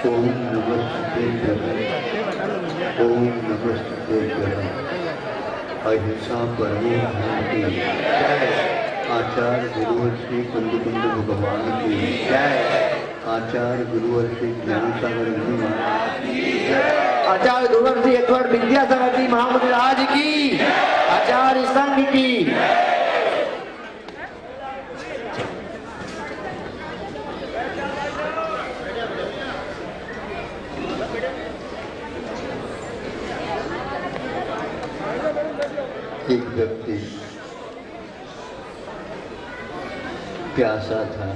ओम नमस्ते ओम नमस्ते अहिंसा परमो धर्म की आचार्य गुरुवर श्री कुंद भगवान की आचार्य गुरुवर श्री ज्ञान सागर जी महाराज की आचार्य गुरुवर श्री अकबर विद्यासागर जी महाराज की आचार्य संघ की एक व्यक्ति प्यासा था।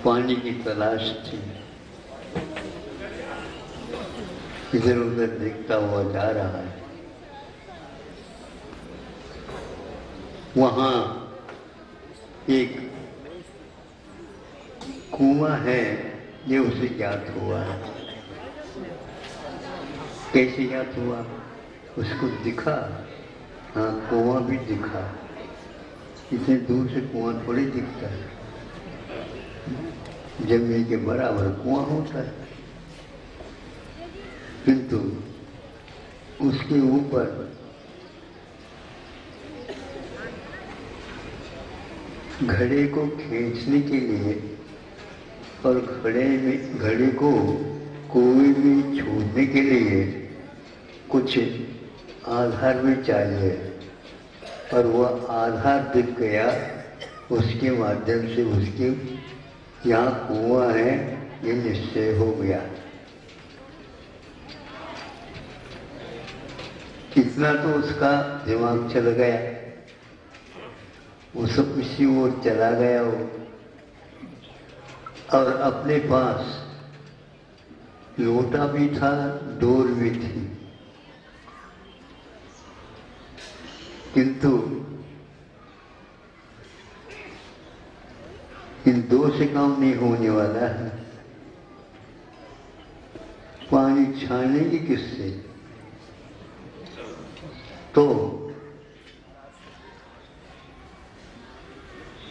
पानी की तलाश थी। इधर उधर देखता हुआ जा रहा है। वहां एक कुआं है, ये उसे ज्ञात हुआ है। कैसे ज्ञात हुआ? उसको दिखा, हाँ कुआं भी दिखा। इतने दूर से कुआं थोड़ी दिखता है, जमीन के बराबर कुआं होता है। किंतु उसके ऊपर घड़े को खींचने के लिए और घड़े को कोई भी छूने के लिए कुछ आधार भी चाहिए, और वह आधार दिख गया। उसके माध्यम से उसके यहाँ कुआं है ये निश्चय हो गया। कितना तो उसका दिमाग चल गया, वो सब किसी ओर चला गया वो, और अपने पास लोटा भी था, डोर भी थी। किंतु इन दो से काम नहीं होने वाला है। पानी छानेंगे किससे? तो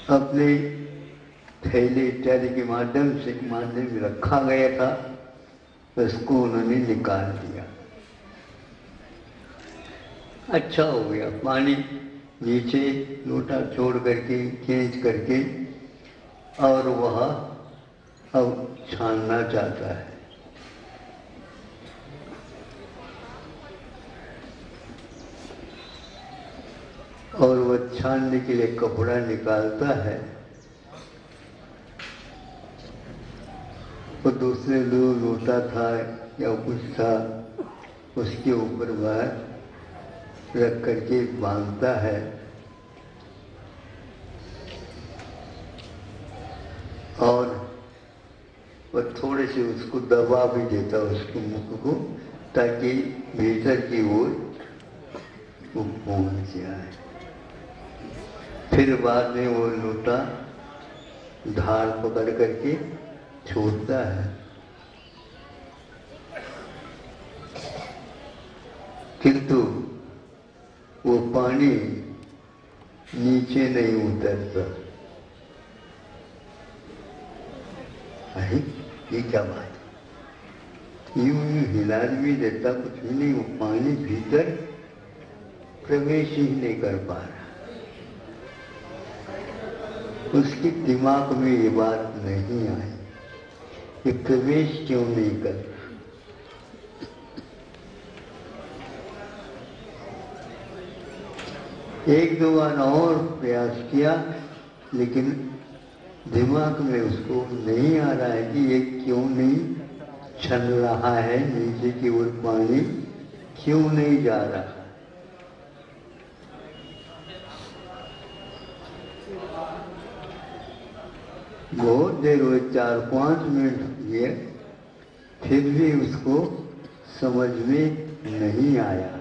अपने थैले इत्यादि के माध्यम में रखा गया था, उसको उन्होंने निकाल दिया। अच्छा हो गया। पानी नीचे लोटा छोड़ करके खींच करके, और वह अब छानना चाहता है। और वह छानने के लिए कपड़ा निकालता है, और दूसरे लोटा था या कुछ था, उसके ऊपर वह रख करके बांधता है। और वह थोड़े से उसको दबा भी देता उसके मुख को, ताकि भीतर की ओर वो पहुंच जाए। फिर बाद में वो लोटा धार पकड़ करके छोड़ता है। किंतु वो पानी नीचे नहीं उतरता। अरे ये क्या बात है? यूं हिला भी देता, कुछ भी नहीं, वो पानी भीतर प्रवेश ही नहीं कर पा रहा। उसके दिमाग में ये बात नहीं आई कि प्रवेश क्यों नहीं कर। एक दो बार और प्रयास किया, लेकिन दिमाग में उसको नहीं आ रहा है कि ये क्यों नहीं छन रहा है, नीचे की ओर पानी क्यों नहीं जा रहा। बहुत देर हुए, 4-5 मिनट हुए, फिर भी उसको समझ में नहीं आया।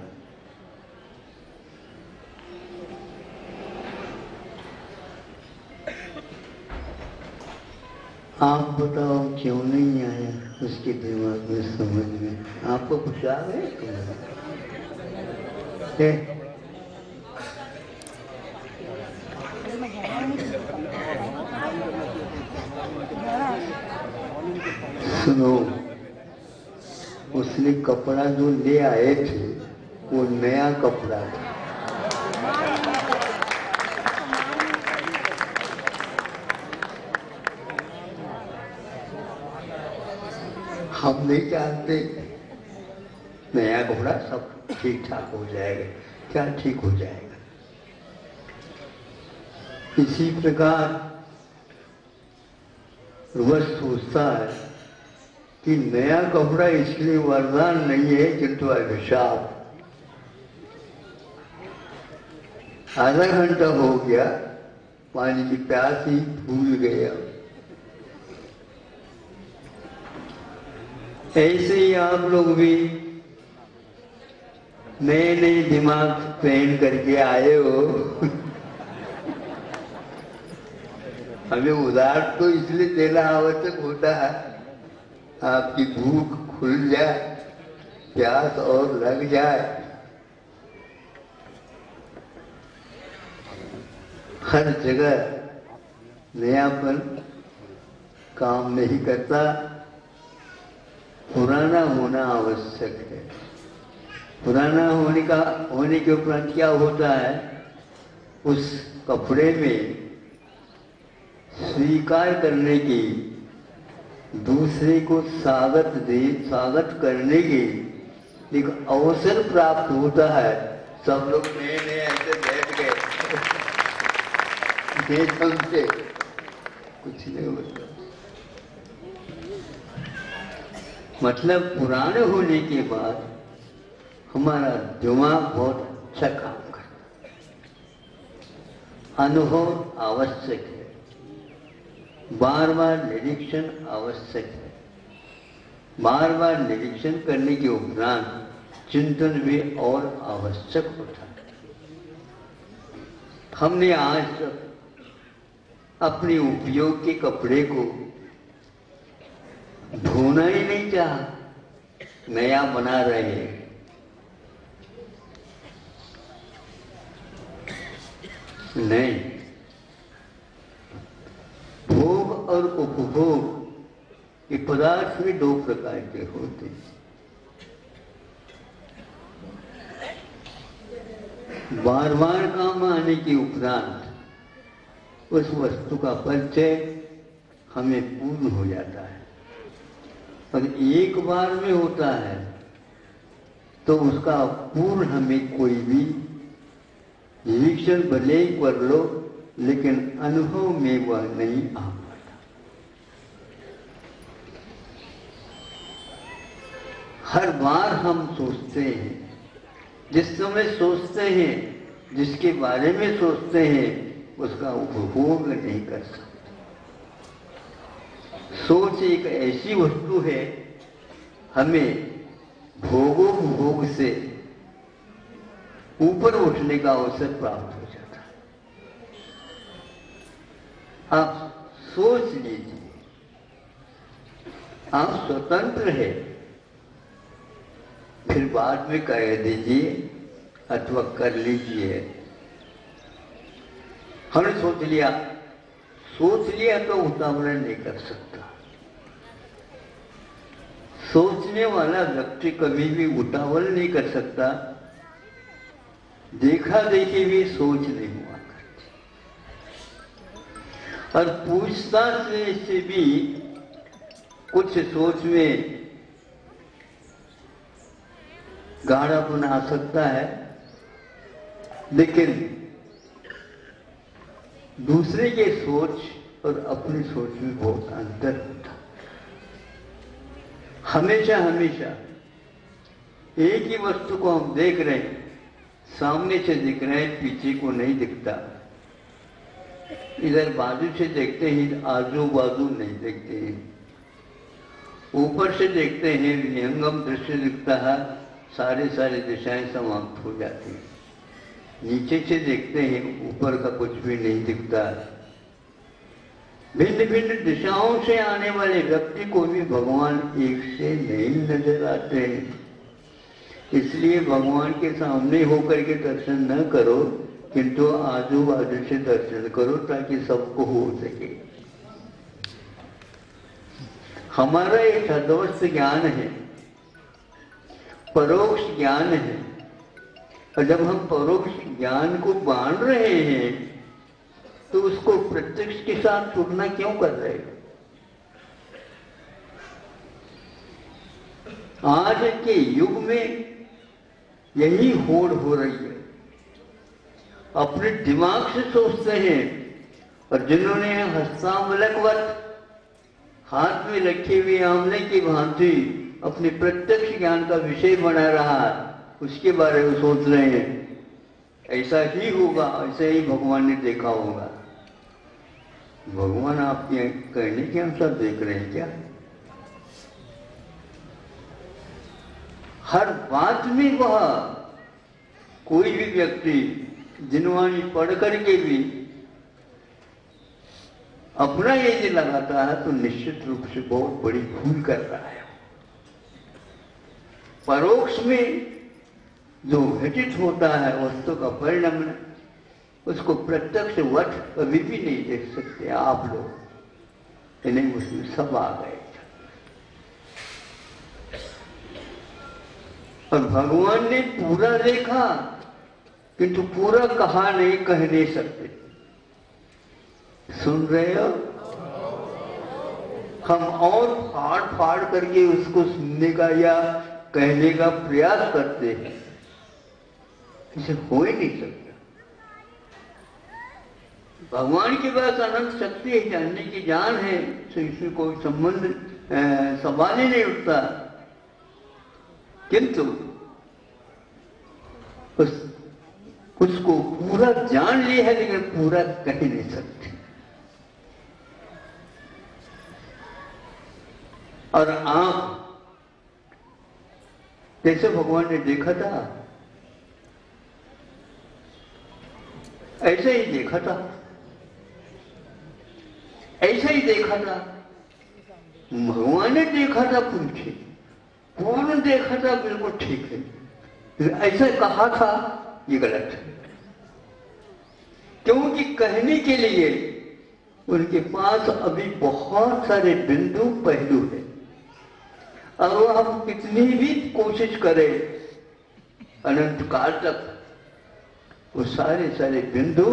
आप बताओ क्यों नहीं आया उसके दिमाग में, समझ में? आपको कुछ आ गया? सुनो, उसने कपड़ा जो ले आए थे वो नया कपड़ा था। हम नहीं जानते नया कपड़ा सब ठीक ठाक हो जाएगा, क्या ठीक हो जाएगा। इसी प्रकार वह सोचता है कि नया कपड़ा इसलिए वरदान नहीं है किंतु अभिशाप। आधा घंटा हो गया, पानी की प्यास ही भूल गया। ऐसे ही आप लोग भी नए नए दिमाग पहन करके आए हो। हमें उधार तो इसलिए देना आवश्यक होता है, आपकी भूख खुल जाए, प्यास और लग जाए। हर जगह नयापन काम नहीं करता, पुराना होना आवश्यक है। पुराना होने के उपरांत क्या होता है, उस कपड़े में स्वीकार करने की, दूसरे को स्वागत करने की एक अवसर प्राप्त होता है। सब लोग नए नए ऐसे बैठ गए, समझे कुछ नहीं होता। मतलब पुराने होने के बाद हमारा दिमाग बहुत अच्छा काम करता है। अनुभव आवश्यक है, बार बार निरीक्षण आवश्यक है। बार बार निरीक्षण करने के उपरांत चिंतन भी और आवश्यक होता है। हमने आज तक अपने उपयोग के कपड़े को धोना ही नहीं चाहा, नया बना रहे हैं। नहीं, भोग और उपभोग ये पदार्थ भी दो प्रकार के होते हैं। बार बार काम आने के उपरांत उस वस्तु का परिचय हमें पूर्ण हो जाता है, और एक बार में होता है तो उसका पूर्ण हमें कोई भी निरीक्षण भले ही कर लो, लेकिन अनुभव में वह नहीं आ पाता। हर बार हम सोचते हैं, जिस समय सोचते हैं, जिसके बारे में सोचते हैं, उसका उपभोग नहीं कर सकते। सोच एक ऐसी वस्तु है, हमें भोगोपभोग से ऊपर उठने का अवसर प्राप्त हो जाता है। आप सोच लीजिए, आप स्वतंत्र हैं, फिर बाद में कह दीजिए अथवा कर लीजिए। हमने सोच लिया तो उतावला नहीं कर सकता। सोचने वाला व्यक्ति कभी भी उतावल नहीं कर सकता। देखा देखी भी सोच नहीं हुआ करती, और पूछताछ से भी कुछ सोच में गाढ़ापन आ सकता है, लेकिन दूसरे के सोच और अपनी सोच में बहुत अंतर होता है। हमेशा एक ही वस्तु को हम देख रहे हैं, सामने से दिख रहे हैं, पीछे को नहीं दिखता। इधर बाजू से देखते हैं, आजू बाजू नहीं देखते हैं। ऊपर से देखते हैं, विहंगम दृश्य दिखता है, सारे दिशाएं समाप्त हो जाती हैं। नीचे से देखते हैं, ऊपर का कुछ भी नहीं दिखता। भिन्न भिन्न दिशाओं से आने वाले व्यक्ति को भी भगवान एक से नहीं नजर आते हैं। इसलिए भगवान के सामने होकर के दर्शन न करो, किंतु आजू बाजू से दर्शन करो, ताकि सबको हो सके। हमारा ये सदवस्त ज्ञान है, परोक्ष ज्ञान है, और जब हम परोक्ष ज्ञान को बांट रहे हैं तो उसको प्रत्यक्ष के साथ तुलना क्यों कर रहे हैं? आज के युग में यही होड़ हो रही है। अपने दिमाग से सोचते हैं, और जिन्होंने हस्तामलकवत हाथ में रखे हुए आंवले की भांति अपने प्रत्यक्ष ज्ञान का विषय बना रहा, उसके बारे में सोच रहे हैं ऐसा ही होगा, ऐसे ही भगवान ने देखा होगा। भगवान आपके कहने के अनुसार देख रहे हैं क्या? हर बात में वह कोई भी व्यक्ति जिनवानी पढ़ करके भी अपना यदि लगाता है तो निश्चित रूप से बहुत बड़ी भूल कर रहा है। परोक्ष में जो घटित होता है वस्तु का परिणाम, उसको प्रत्यक्ष वट कभी भी नहीं देख सकते आप लोग। इन्हें उसमें सब आ गए। और भगवान ने पूरा देखा, किंतु पूरा कहा नहीं, कह नहीं सकते। सुन रहे हो? हम और फाड़ फाड़ करके उसको सुनने का या कहने का प्रयास करते हैं, इसे हो ही नहीं सकता। भगवान के पास अनंत शक्ति है, जानने की जान है, तो इसमें कोई संबंध सवाल ही नहीं उठता। किंतु उसको पूरा जान लिया है, लेकिन पूरा कह नहीं सकते। और आप जैसे भगवान ने देखा था ऐसे ही देखा था, ऐसे ही देखा था। भगवान ने देखा था पूर्ण देखा था, बिल्कुल ठीक है। ऐसा कहा था ये गलत है, क्योंकि कहने के लिए उनके पास अभी बहुत सारे बिंदु पहलू है, और वो हम कितनी भी कोशिश करें अनंत काल तक वो सारे सारे बिंदु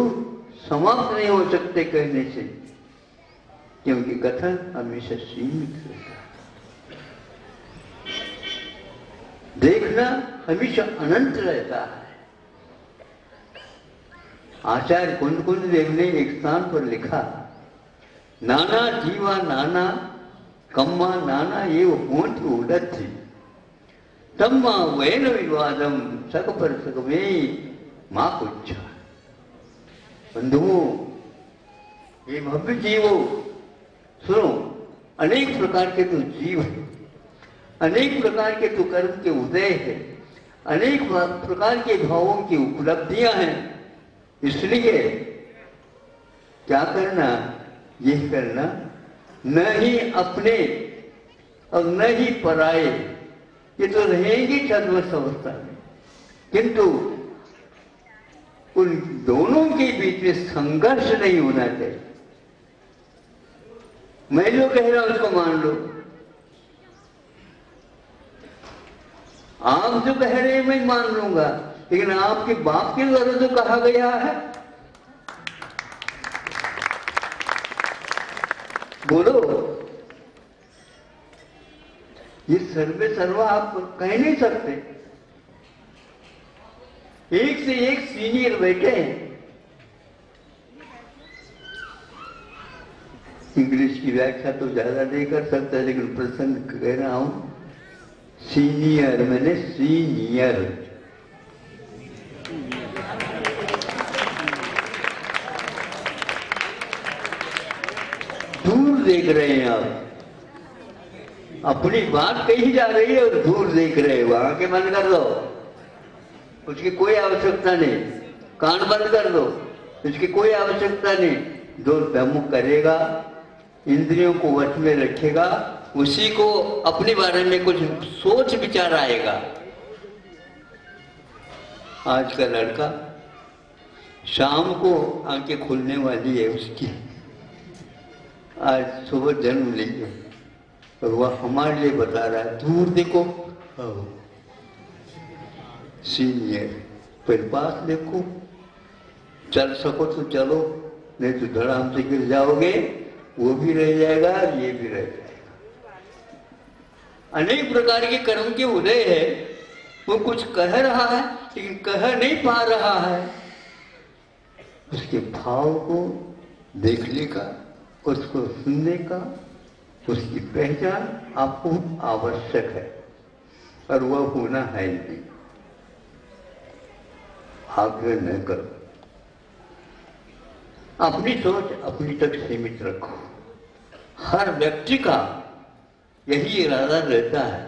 समाप्त नहीं हो सकते कहने से, क्योंकि कथन हमेशा सीमित रहता है। देखना हमेशा अनंत रहता है। आचार्य कुंद देव ने एक स्थान पर लिखा, नाना जीवा नाना कम्मा नाना ये होंठ उड़ती तम्मा वैन विवादम सक पर सक में मां कुछ। बंधुओं, ये भव्य जीवो सुनो, अनेक प्रकार के तो जीव है, अनेक प्रकार के तो कर्म के उदय है, अनेक प्रकार के भावों की उपलब्धियां हैं। इसलिए क्या करना, ये करना न ही अपने और न ही पराए, ये तो रहेंगे छद्मस अवस्था में, किंतु उन दोनों के बीच में संघर्ष नहीं होना चाहिए। मैं जो कह रहा हूं उसको मान लो, आप जो कह रहे हैं मैं मान लूंगा, लेकिन आपके बाप के द्वारा जो कहा गया है, बोलो, ये सर्वे सर्वा आप कह नहीं सकते। एक से एक सीनियर बैठे हैं। इंग्लिश की व्याख्या तो ज्यादा नहीं कर सकता, लेकिन प्रसंग कह रहा हूं, सीनियर मैंने सीनियर। दूर देख रहे हैं आप, अपनी बात कही जा रही है और दूर देख रहे हैं। वहां के बंद कर दो, उसकी कोई आवश्यकता नहीं। कान बंद कर दो, उसकी कोई आवश्यकता नहीं। जो प्रमुख करेगा, इंद्रियों को वश में रखेगा, उसी को अपने बारे में कुछ सोच विचार आएगा। आज का लड़का शाम को आंखें खुलने वाली है उसकी, आज सुबह जन्म ली है, और वह हमारे लिए बता रहा है दूर देखो, सीनियर फिर पास देखो, चल सको तो चलो, नहीं तो धड़ाम से गिर जाओगे, वो भी रह जाएगा ये भी रह जाएगा। अनेक प्रकार के कर्म के उदय है, वो कुछ कह रहा है लेकिन कह नहीं पा रहा है। उसके भाव को देखने का, उसको सुनने का, उसकी पहचान आपको आवश्यक है और वह होना है नहीं। आग्रह न करो, अपनी सोच अपनी तक सीमित रखो। हर व्यक्ति का यही इरादा रहता है,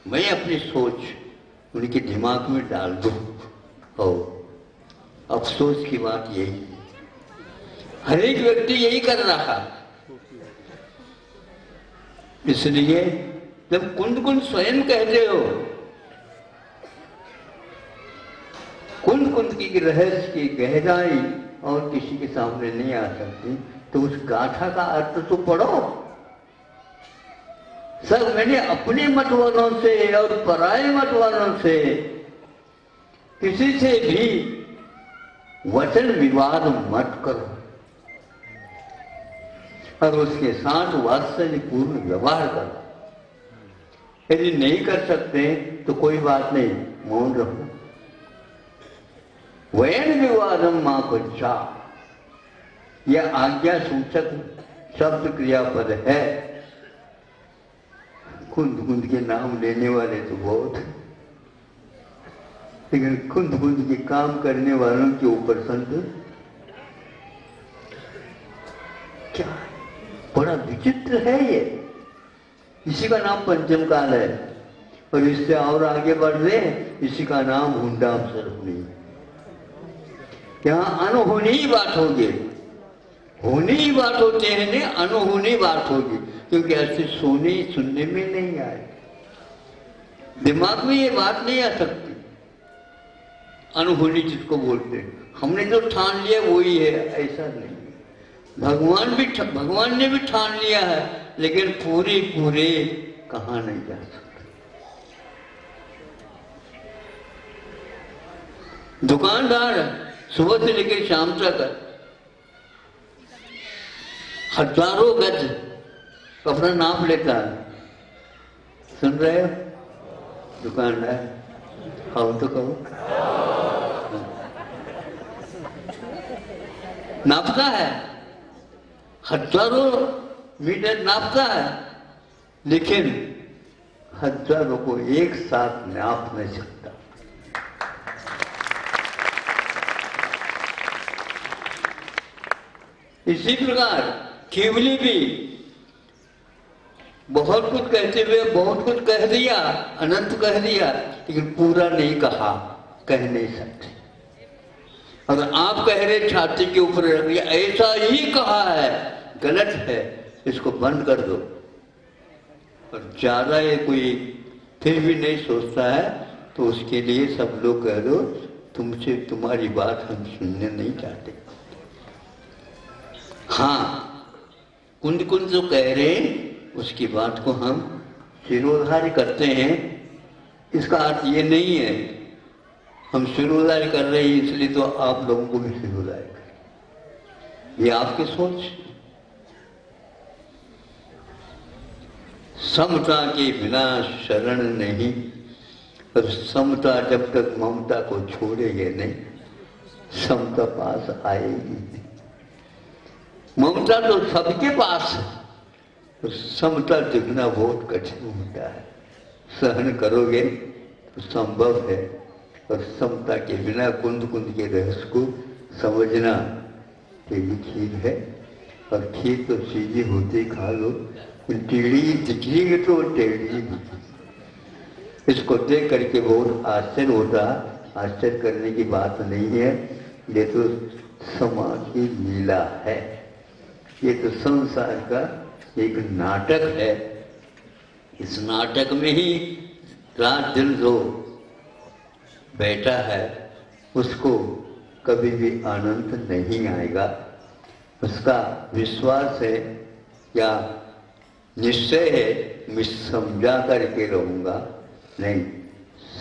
मैं अपनी सोच उनके दिमाग में डाल दूं। और अफसोस की बात यही है, हर एक व्यक्ति यही कर रहा। इसलिए जब कुंद कुंद स्वयं कहते हो, कुंद कुंद की रहस्य की गहराई और किसी के सामने नहीं आ सकती, तो उस गाथा का अर्थ तो पढ़ो। सर मैंने अपने मत वालों से और पराये मत वालों से किसी से भी वचन विवाद मत करो और उसके साथ वात्सल्यपूर्ण व्यवहार करो। यदि नहीं कर सकते तो कोई बात नहीं, मौन रहो। वयन विवादम मां पच्चा, यह आज्ञा सूचक शब्द क्रियापद है। कुंद कुंद के नाम लेने वाले तो बहुत, लेकिन कुंद कुंद के काम करने वालों के ऊपर संत क्या है? बड़ा विचित्र है ये। इसी का नाम पंचम काल है और इससे और आगे बढ़ रहे, इसी का नाम हुंडा सरहुनी। यहाँ अनहोनी बात होगी, होनी ही बात होते हैं ने, अनहोनी बात होगी, क्योंकि ऐसे सोने सुनने में नहीं आए, दिमाग में ये बात नहीं आ सकती। अनहोनी जिसको बोलते हैं, हमने जो ठान लिया वही है, ऐसा नहीं। भगवान ने भी ठान लिया है, लेकिन पूरे कहाँ नहीं जा सकते। दुकानदार सुबह से लेकर शाम तक हजारों गज कपड़ा नाप लेता है। सुन रहे हो दुकानदार? खाओ तो कहो। नापता है, हजारों मीटर नापता है, लेकिन हजारों को एक साथ नाप नहीं सकता। इसी प्रकार केवली भी बहुत कुछ कहते हुए बहुत कुछ कह दिया, अनंत कह दिया, लेकिन पूरा नहीं कहा, कह नहीं सकते। और आप कह रहे छाती के ऊपर रख दिया, ऐसा ही कहा है, गलत है, इसको बंद कर दो। और ज्यादा ये कोई फिर भी नहीं सोचता है तो उसके लिए सब लोग कह दो, तुमसे तुम्हारी बात हम सुनने नहीं चाहते। हाँ, कुंद कुंद जो कह रहे हैं उसकी बात को हम सिरोधार्य करते हैं। इसका अर्थ ये नहीं है हम सिरोधार्य कर रहे हैं इसलिए तो आप लोगों को भी सिरोधार्य करें, ये आपकी सोच। समता के बिना शरण नहीं, और समता जब तक ममता को छोड़ेंगे नहीं, समता पास आएगी नहीं। ममता तो सबके पास है, तो समता दिखना बहुत कठिन होता है। सहन करोगे तो संभव है, और समता के बिना कुंद कुंद के रहस्य को समझना टेढ़ी खीर है। और खीर तो सीधी होती खा लो, टेढ़ी दिखेगी तो टेढ़ी। इसको देख करके बहुत आश्चर्य होता, आश्चर्य करने की बात नहीं है, ये तो समाज की लीला है, ये तो संसार का एक नाटक है। इस नाटक में ही रात दिन जो बैठा है उसको कभी भी आनंद नहीं आएगा। उसका विश्वास है या निश्चय है मैं समझा करके रहूंगा, नहीं,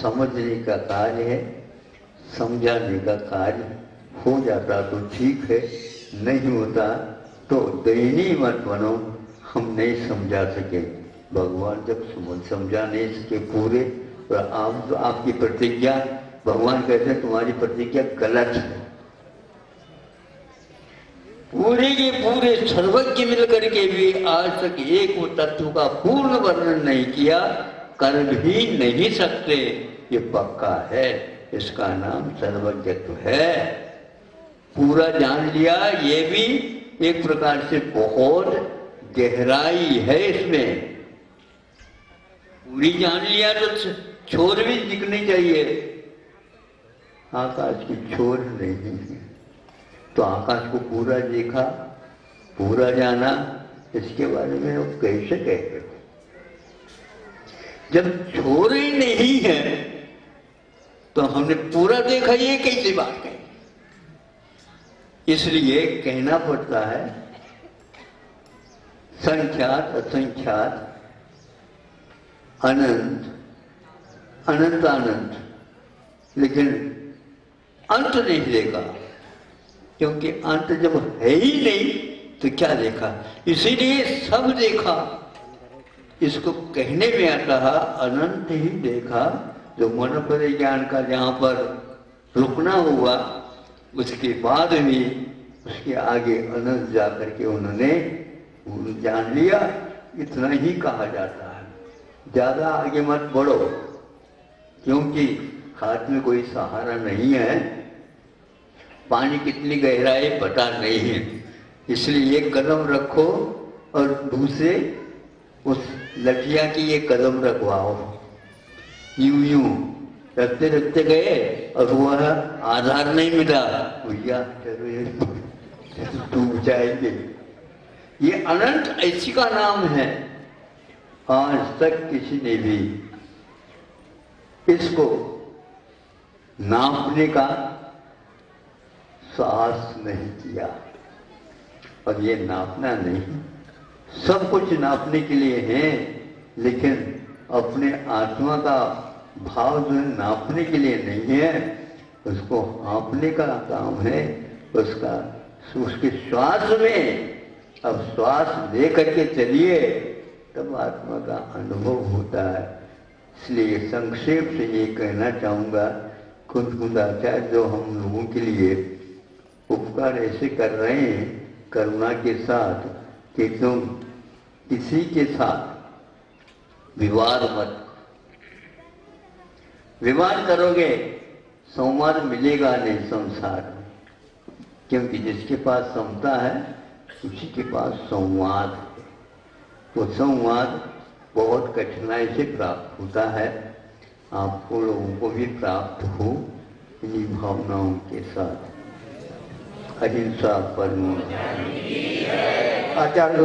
समझने का कार्य है, समझाने का कार्य हो जाता तो ठीक है, नहीं होता तो दयनीय मत बनो, हम नहीं समझा सके। भगवान जब समझा नहीं सके पूरे, और आप आपकी प्रतिज्ञा, भगवान कहते हैं तुम्हारी प्रतिज्ञा गलत है। पूरे के पूरे सर्वज्ञ मिलकर के भी आज तक एक तत्व का पूर्ण वर्णन नहीं किया, कर भी नहीं सकते, ये पक्का है। इसका नाम सर्वज्ञत्व है। पूरा जान लिया, ये भी एक प्रकार से बहुत गहराई है इसमें। पूरी जान लिया तो छोर भी दिखनी चाहिए, आकाश की छोर नहीं है, तो आकाश को पूरा देखा, पूरा जाना, इसके बारे में वो कैसे कहते हो? जब छोर ही नहीं है तो हमने पूरा देखा, ये कैसी बात है? इसलिए कहना पड़ता है संख्यात असंख्यात अनंत अनंत अनंत, लेकिन अंत नहीं देखा, क्योंकि अंत जब है ही नहीं तो क्या देखा? इसीलिए सब देखा। इसको कहने में आता है अनंत ही देखा। जो मन परिज्ञान का जहाँ पर रुकना हुआ, उसके बाद भी उसके आगे अनंत जाकर के उन्होंने जान लिया, इतना ही कहा जाता है। ज्यादा आगे मत बढ़ो, क्योंकि हाथ में कोई सहारा नहीं है, पानी कितनी गहराई पता नहीं है, इसलिए एक कदम रखो और दूसरे उस लठिया की एक कदम रखवाओ। यूं यूं रखते रखते गए और वह आधार नहीं मिला, भैया चलो डूब जाएंगे। ये अनंत ऐसी का नाम है। आज तक किसी ने भी इसको नापने का साहस नहीं किया, और ये नापना नहीं, सब कुछ नापने के लिए है, लेकिन अपने आत्मा का भाव जो है नापने के लिए नहीं है, उसको हाँपने का काम है। उसका उसके श्वास में, अब श्वास ले करके चलिए तब आत्मा का अनुभव होता है। इसलिए संक्षेप से ये कहना चाहूँगा, कुंदाचार्य जो हम लोगों के लिए उपकार ऐसे कर रहे हैं करुणा के साथ कि तुम किसी के साथ विवाद मत, विवाद करोगे संवाद मिलेगा नहीं संसार में, क्योंकि जिसके पास समता है उसी के पास संवाद है। वो संवाद बहुत कठिनाई से प्राप्त होता है, आपको लोगों को भी प्राप्त हो इन्हीं भावनाओं के साथ। अहिंसा परमो। आचार्य